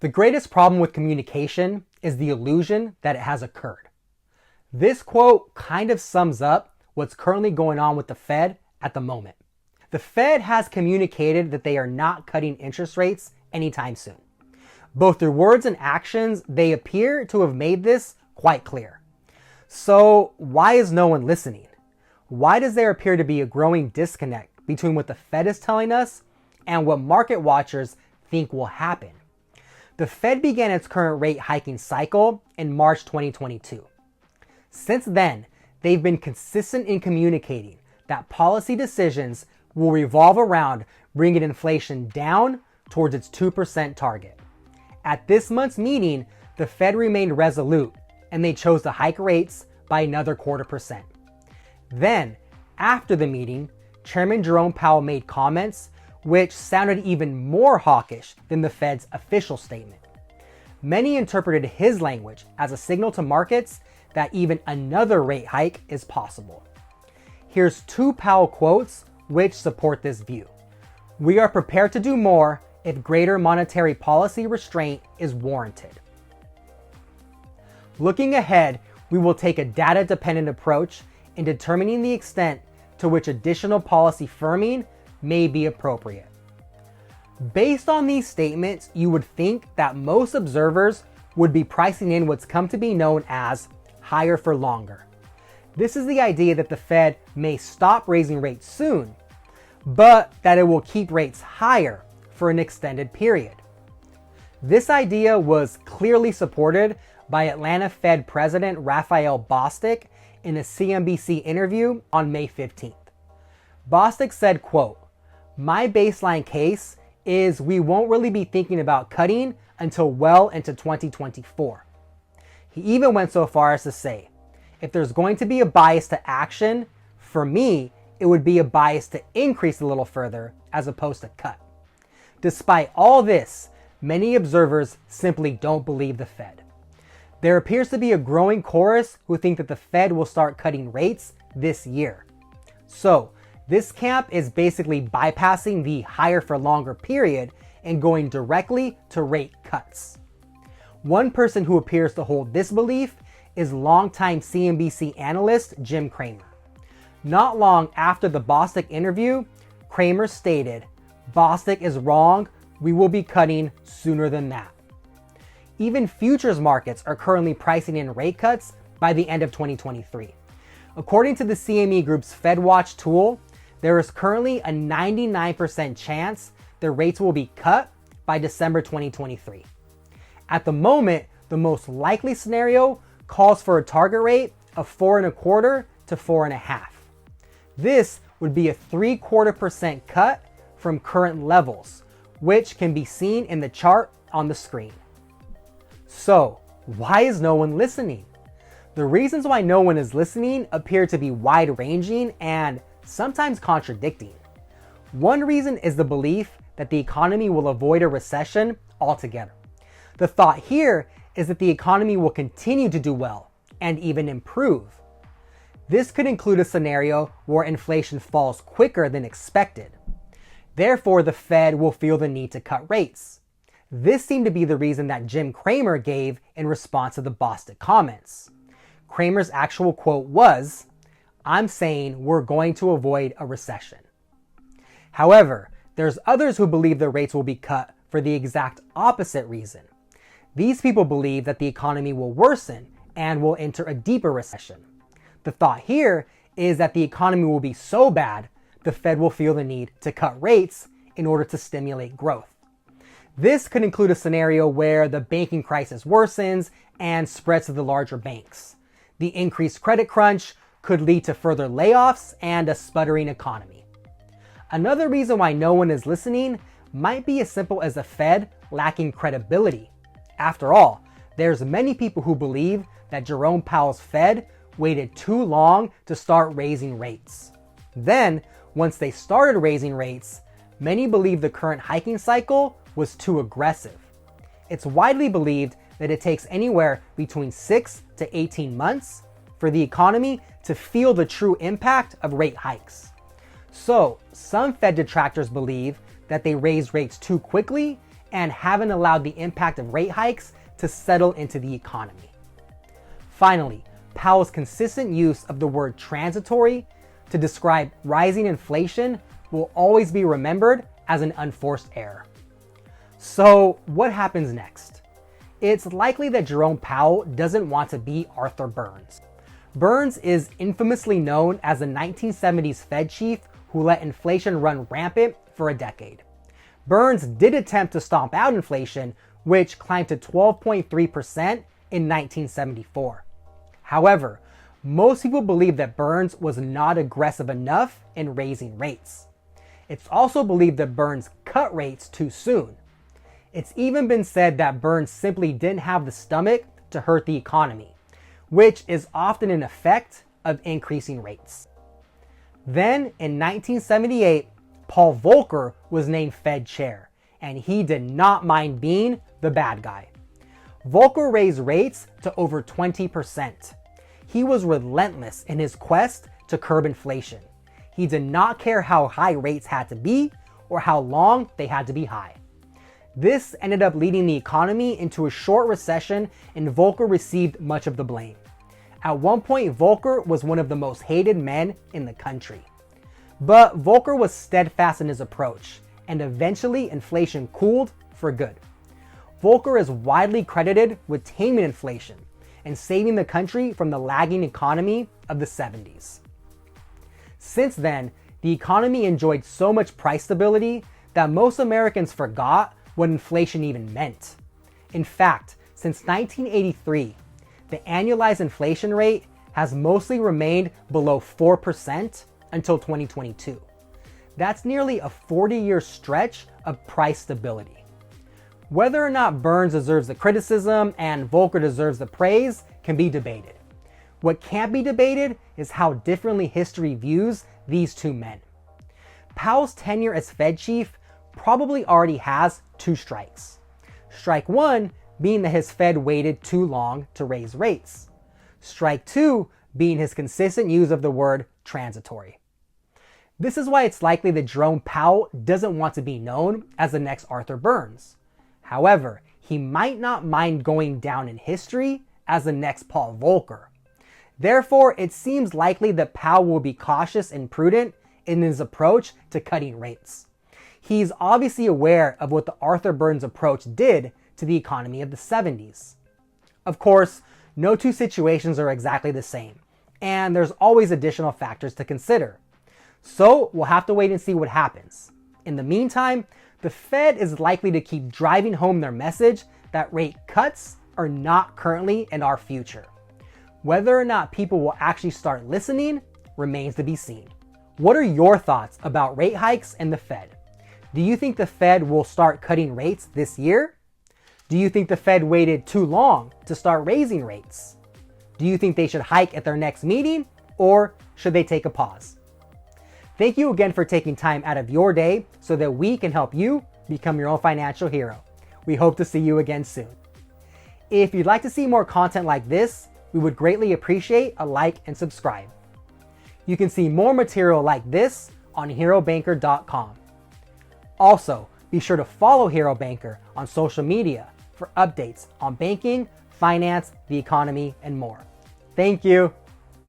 The greatest problem with communication is the illusion that it has occurred. This quote kind of sums up what's currently going on with the Fed at the moment. The Fed has communicated that they are not cutting interest rates anytime soon. Both through words and actions, they appear to have made this quite clear. So why is no one listening? Why does there appear to be a growing disconnect between what the Fed is telling us and what market watchers think will happen? The Fed began its current rate hiking cycle in March 2022. Since then, they've been consistent in communicating that policy decisions will revolve around bringing inflation down towards its 2% target. At this month's meeting, the Fed remained resolute and they chose to hike rates by another 0.25%. Then, after the meeting, Chairman Jerome Powell made comments which sounded even more hawkish than the Fed's official statement. Many interpreted his language as a signal to markets that even another rate hike is possible. Here's two Powell quotes which support this view. "We are prepared to do more if greater monetary policy restraint is warranted." Looking ahead, we will take a data-dependent approach in determining the extent to which additional policy firming may be appropriate. Based on these statements, you would think that most observers would be pricing in what's come to be known as higher for longer. This is the idea that the Fed may stop raising rates soon, but that it will keep rates higher for an extended period. This idea was clearly supported by Atlanta Fed President Raphael Bostic in a CNBC interview on May 15th. Bostic said, quote, "My baseline case is we won't really be thinking about cutting until well into 2024. He even went so far as to say, if there's going to be a bias to action, for me, it would be a bias to increase a little further as opposed to cut. Despite all this, many observers simply don't believe the Fed. There appears to be a growing chorus who think that the Fed will start cutting rates this year. So, this camp is basically bypassing the higher for longer period and going directly to rate cuts. One person who appears to hold this belief is longtime CNBC analyst Jim Cramer. Not long after the Bostic interview, Cramer stated, "Bostic is wrong, we will be cutting sooner than that." Even futures markets are currently pricing in rate cuts by the end of 2023. According to the CME Group's FedWatch tool, there is currently a 99% chance the rates will be cut by December 2023. At the moment, the most likely scenario calls for a target rate of 4.25% to 4.5%. This would be a 0.75% cut from current levels, which can be seen in the chart on the screen. So, why is no one listening? The reasons why no one is listening appear to be wide-ranging and sometimes contradicting. One reason is the belief that the economy will avoid a recession altogether. The thought here is that the economy will continue to do well and even improve. This could include a scenario where inflation falls quicker than expected. Therefore, the Fed will feel the need to cut rates. This seemed to be the reason that Jim Cramer gave in response to the Bostic comments. Cramer's actual quote was, "I'm saying we're going to avoid a recession." However, there's others who believe the rates will be cut for the exact opposite reason. These people believe that the economy will worsen and will enter a deeper recession. The thought here is that the economy will be so bad, the Fed will feel the need to cut rates in order to stimulate growth. This could include a scenario where the banking crisis worsens and spreads to the larger banks. The increased credit crunch could lead to further layoffs and a sputtering economy. Another reason why no one is listening might be as simple as the Fed lacking credibility. After all, there's many people who believe that Jerome Powell's Fed waited too long to start raising rates. Then, once they started raising rates, many believe the current hiking cycle was too aggressive. It's widely believed that it takes anywhere between 6 to 18 months for the economy to feel the true impact of rate hikes. So, some Fed detractors believe that they raised rates too quickly and haven't allowed the impact of rate hikes to settle into the economy. Finally, Powell's consistent use of the word transitory to describe rising inflation will always be remembered as an unforced error. So what happens next? It's likely that Jerome Powell doesn't want to be Arthur Burns. Burns is infamously known as the 1970s Fed chief who let inflation run rampant for a decade. Burns did attempt to stomp out inflation, which climbed to 12.3% in 1974. However, most people believe that Burns was not aggressive enough in raising rates. It's also believed that Burns cut rates too soon. It's even been said that Burns simply didn't have the stomach to hurt the economy, which is often an effect of increasing rates. Then in 1978, Paul Volcker was named Fed chair, and he did not mind being the bad guy. Volcker raised rates to over 20%. He was relentless in his quest to curb inflation. He did not care how high rates had to be or how long they had to be high. This ended up leading the economy into a short recession, and Volcker received much of the blame. At one point, Volcker was one of the most hated men in the country. But Volcker was steadfast in his approach, and eventually inflation cooled for good. Volcker is widely credited with taming inflation and saving the country from the lagging economy of the 70s. Since then, the economy enjoyed so much price stability that most Americans forgot what inflation even meant. In fact, since 1983, the annualized inflation rate has mostly remained below 4% until 2022. That's nearly a 40-year stretch of price stability. Whether or not Burns deserves the criticism and Volcker deserves the praise can be debated. What can't be debated is how differently history views these two men. Powell's tenure as Fed chief probably already has two strikes. Strike one being that his Fed waited too long to raise rates. Strike two being his consistent use of the word transitory. This is why it's likely that Jerome Powell doesn't want to be known as the next Arthur Burns. However, he might not mind going down in history as the next Paul Volcker. Therefore, it seems likely that Powell will be cautious and prudent in his approach to cutting rates. He's obviously aware of what the Arthur Burns approach did to the economy of the 70s. Of course, no two situations are exactly the same, and there's always additional factors to consider. So we'll have to wait and see what happens. In the meantime, the Fed is likely to keep driving home their message that rate cuts are not currently in our future. Whether or not people will actually start listening remains to be seen. What are your thoughts about rate hikes and the Fed? Do you think the Fed will start cutting rates this year? Do you think the Fed waited too long to start raising rates? Do you think they should hike at their next meeting, or should they take a pause? Thank you again for taking time out of your day so that we can help you become your own financial hero. We hope to see you again soon. If you'd like to see more content like this, we would greatly appreciate a like and subscribe. You can see more material like this on herobanker.com. Also, be sure to follow Hero Banker on social media for updates on banking, finance, the economy, and more. Thank you.